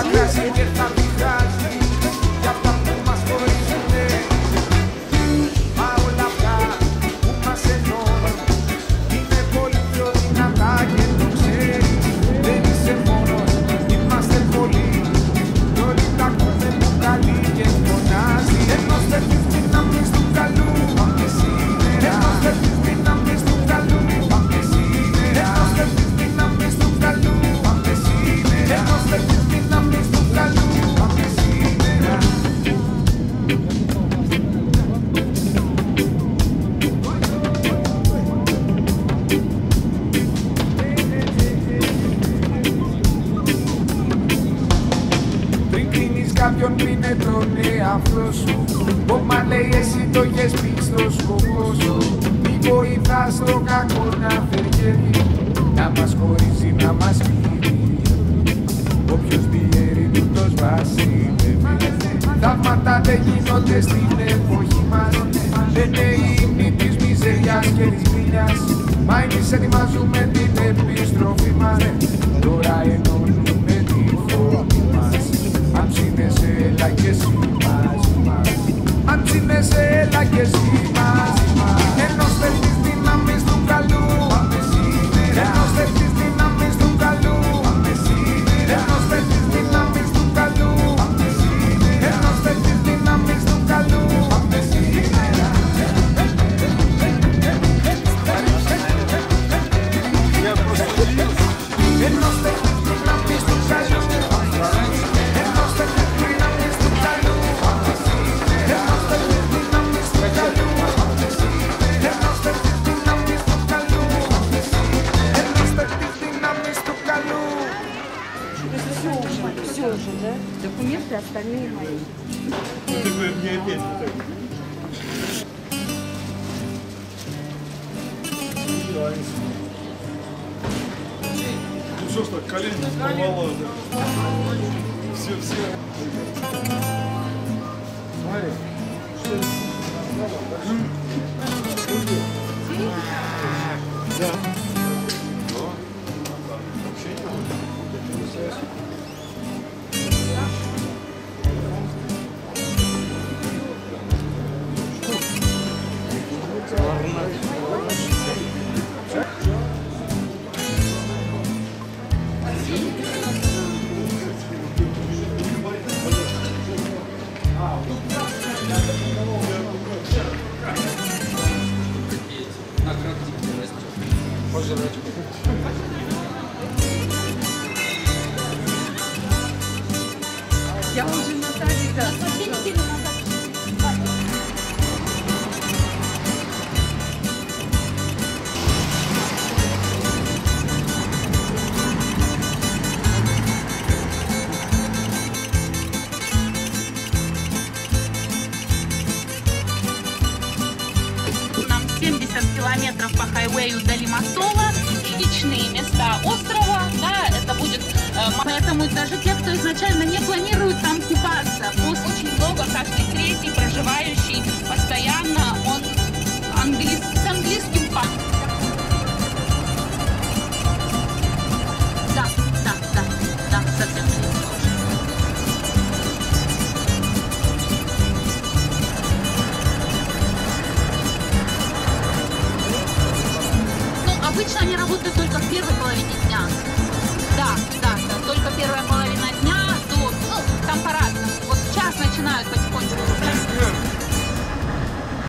θα κράσει και θα πειράζει για αυτά που μας χωρίζουνε. Μα όλα αυτά που μας ενώνουν είναι πολύ πιο δυνατά και το ξέρεις. Δεν είσαι μόνος, είμαστε πολλοί κι όλοι τα ακούμε που καλεί και φωνάζει. Ενώστε τις δυνάμεις του καλού, πάμε σήμερα. Ενώστε τις δυνάμεις του καλού, πάμε σήμερα. Ενώστε τις δυνάμεις του καλού, πάμε σήμερα. Ενώστε τις δυνάμεις του καλού, πάμε σήμερα. Πριν κλείνεις κάποιον μείνε τον εαυτό σου. Κόμμα λέει εσύ το έχεις πει στο σκοπό σου. Μη βοηθάς το κακό να φεργεύει, να μας χωρίζει, να μας φύγει. Όποιος διέρει του το βασιλεύει. Θαύματα δεν γίνονται στην εποχή μας. Δεν είναι η ύμνη της μιζεριάς και της γκρίνιας. Μα εμείς ετοιμάζουμε την επιστροφή μας. Τώρα ενώνουμε τη φωνή μας. Αν ψήνεσαι έλα και εσύ μαζί μας. Αν ψήνεσαι έλα και εσύ μαζί μας. Ενώστε τις δυνάμεις του καλού, πάμε σήμερα. Ενώστε τις δυνάμεις του καλού, πάμε σήμερα. Ενώστε τις δυνάμεις του καλού, πάμε σήμερα. Ενώστε τις δυνάμεις του καλού, πάμε σήμερα. Ενώστε τις δυνάμεις του καλού, ενώστε τις δυνάμεις του καλού, ενώστε τις δυνάμεις του καλού, ενώστε τις δυνάμεις του καλού, ενώστε τις δυνάμεις του καλού. Все уже, да? Документы остальные мои. Ну что ж так, колени порвало, да? Все. Смотри. Да. Я уже Наталья, да. Нам 70 километров по хайвею до Лимассола, типичные места острова, да, это будет, поэтому даже те, кто изначально не планирует там купаться, пусть очень долго каждый третий проживающий